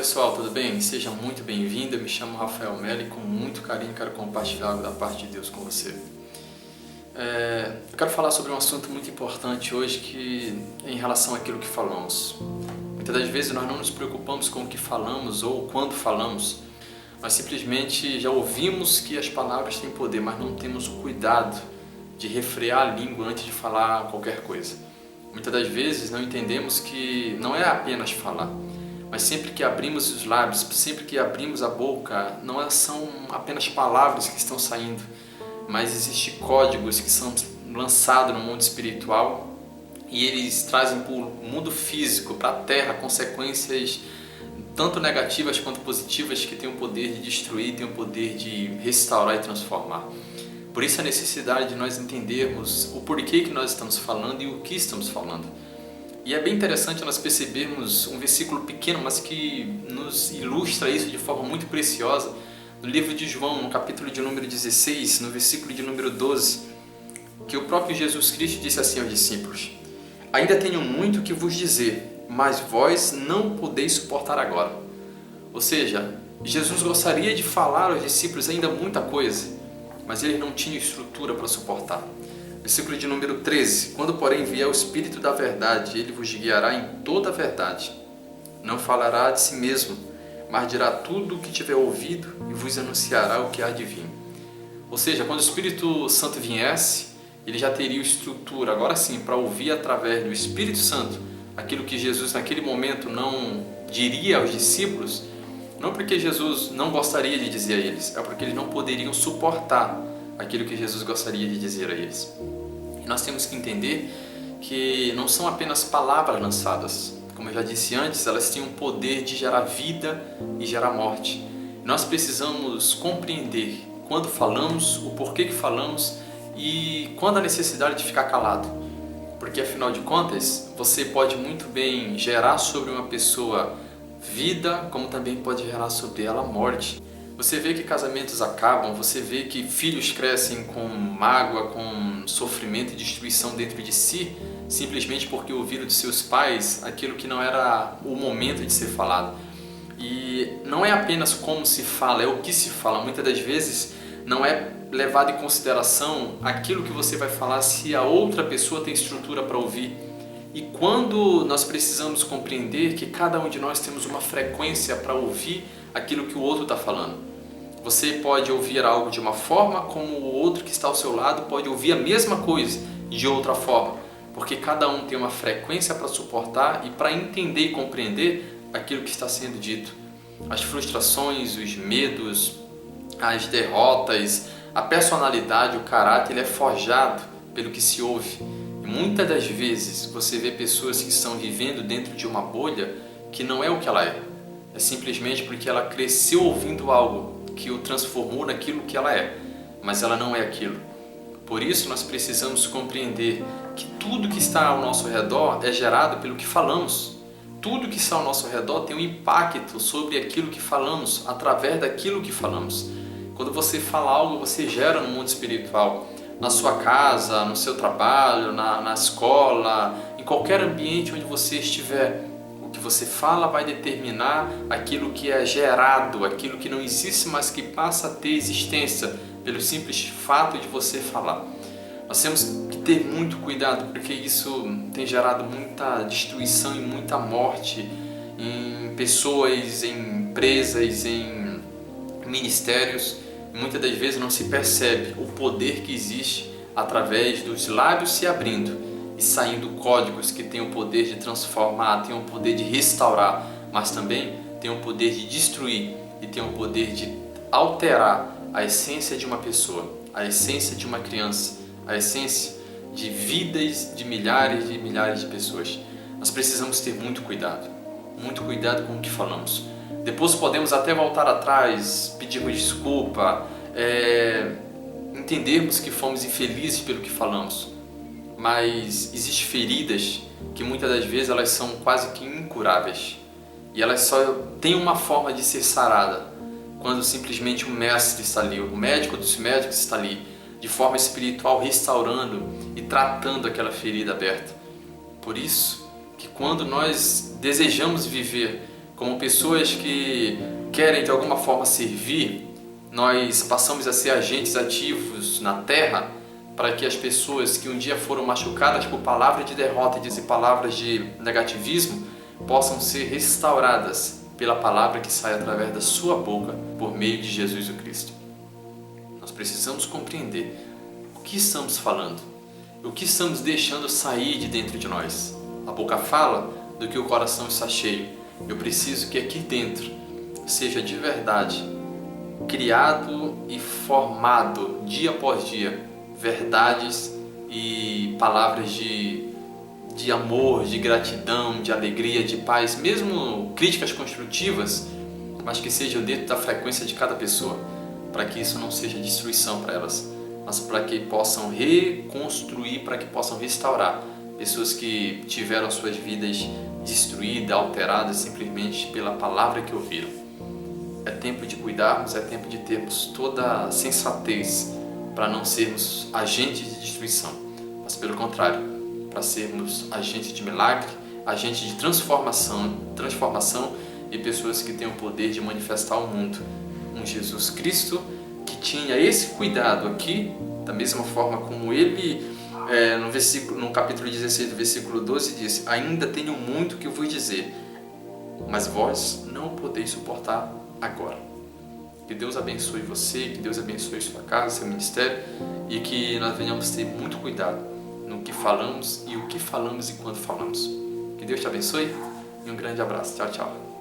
pessoal, tudo bem? Seja muito bem-vindo, eu me chamo Rafael Melli e com muito carinho quero compartilhar algo da parte de Deus com você. Eu quero falar sobre um assunto muito importante hoje em relação àquilo que falamos. Muitas das vezes nós não nos preocupamos com o que falamos ou quando falamos, nós simplesmente já ouvimos que as palavras têm poder, mas não temos o cuidado de refrear a língua antes de falar qualquer coisa. Muitas das vezes não entendemos que não é apenas falar, mas sempre que abrimos os lábios, sempre que abrimos a boca, não são apenas palavras que estão saindo, mas existem códigos que são lançados no mundo espiritual e eles trazem para o mundo físico, para a terra, consequências tanto negativas quanto positivas que têm o poder de destruir, têm o poder de restaurar e transformar. Por isso a necessidade de nós entendermos o porquê que nós estamos falando e o que estamos falando. E é bem interessante nós percebermos um versículo pequeno, mas que nos ilustra isso de forma muito preciosa, no livro de João, no capítulo de número 16, no versículo de número 12, que o próprio Jesus Cristo disse assim aos discípulos: "Ainda tenho muito que vos dizer, mas vós não podeis suportar agora." Ou seja, Jesus gostaria de falar aos discípulos ainda muita coisa, mas ele não tinha estrutura para suportar. Versículo de número 13: "Quando porém vier o Espírito da verdade, ele vos guiará em toda a verdade. Não falará de si mesmo, mas dirá tudo o que tiver ouvido e vos anunciará o que há de vir." Ou seja, quando o Espírito Santo viesse, ele já teria estrutura, agora sim, para ouvir através do Espírito Santo aquilo que Jesus naquele momento não diria aos discípulos, não porque Jesus não gostaria de dizer a eles, é porque eles não poderiam suportar aquilo que Jesus gostaria de dizer a eles. E nós temos que entender que não são apenas palavras lançadas. Como eu já disse antes, elas têm o poder de gerar vida e gerar morte. Nós precisamos compreender quando falamos, o porquê que falamos e quando a necessidade de ficar calado. Porque afinal de contas, você pode muito bem gerar sobre uma pessoa vida, como também pode gerar sobre ela morte. Você vê que casamentos acabam, você vê que filhos crescem com mágoa, com sofrimento e destruição dentro de si, simplesmente porque ouviram de seus pais aquilo que não era o momento de ser falado. E não é apenas como se fala, é o que se fala. Muitas das vezes não é levado em consideração aquilo que você vai falar se a outra pessoa tem estrutura para ouvir. E quando nós precisamos compreender que cada um de nós temos uma frequência para ouvir aquilo que o outro está falando. Você pode ouvir algo de uma forma, como o outro que está ao seu lado pode ouvir a mesma coisa de outra forma. Porque cada um tem uma frequência para suportar e para entender e compreender aquilo que está sendo dito. As frustrações, os medos, as derrotas, a personalidade, o caráter, ele é forjado pelo que se ouve. E muitas das vezes você vê pessoas que estão vivendo dentro de uma bolha que não é o que ela é. É simplesmente porque ela cresceu ouvindo algo que o transformou naquilo que ela é, mas ela não é aquilo. Por isso nós precisamos compreender que tudo que está ao nosso redor é gerado pelo que falamos. Tudo que está ao nosso redor tem um impacto sobre aquilo que falamos, através daquilo que falamos. Quando você fala algo, você gera no mundo espiritual. Na sua casa, no seu trabalho, na escola, em qualquer ambiente onde você estiver, o que você fala vai determinar aquilo que é gerado, aquilo que não existe, mas que passa a ter existência pelo simples fato de você falar. Nós temos que ter muito cuidado, porque isso tem gerado muita destruição e muita morte em pessoas, em empresas, em ministérios. Muitas das vezes não se percebe o poder que existe através dos lábios se abrindo e saindo códigos que têm o poder de transformar, têm o poder de restaurar, mas também têm o poder de destruir e têm o poder de alterar a essência de uma pessoa, a essência de uma criança, a essência de vidas de milhares de pessoas. Nós precisamos ter muito cuidado com o que falamos. Depois podemos até voltar atrás, pedirmos desculpa, entendermos que fomos infelizes pelo que falamos. Mas existem feridas que muitas das vezes elas são quase que incuráveis. E elas só têm uma forma de ser sarada quando simplesmente o mestre está ali, o médico dos médicos está ali, de forma espiritual, restaurando e tratando aquela ferida aberta. Por isso que quando nós desejamos viver como pessoas que querem de alguma forma servir, nós passamos a ser agentes ativos na terra para que as pessoas que um dia foram machucadas por palavras de derrota e palavras de negativismo possam ser restauradas pela palavra que sai através da sua boca por meio de Jesus o Cristo. Nós precisamos compreender o que estamos falando, o que estamos deixando sair de dentro de nós. A boca fala do que o coração está cheio. Eu preciso que aqui dentro seja de verdade criado e formado dia após dia verdades e palavras de amor, de gratidão, de alegria, de paz, mesmo críticas construtivas, mas que sejam dentro da frequência de cada pessoa, para que isso não seja destruição para elas, mas para que possam reconstruir, para que possam restaurar pessoas que tiveram suas vidas destruídas, alteradas simplesmente pela palavra que ouviram. É tempo de cuidarmos, é tempo de termos toda a sensatez para não sermos agentes de destruição, mas pelo contrário, para sermos agentes de milagre, agentes de transformação e pessoas que têm o poder de manifestar ao mundo um Jesus Cristo que tinha esse cuidado aqui, da mesma forma como ele, no capítulo 16 do versículo 12 diz: ainda tenho muito que vos dizer, mas vós não podeis suportar agora. Que Deus abençoe você, que Deus abençoe sua casa, seu ministério, e que nós venhamos ter muito cuidado no que falamos e o que falamos e quando falamos. Que Deus te abençoe e um grande abraço. Tchau, tchau.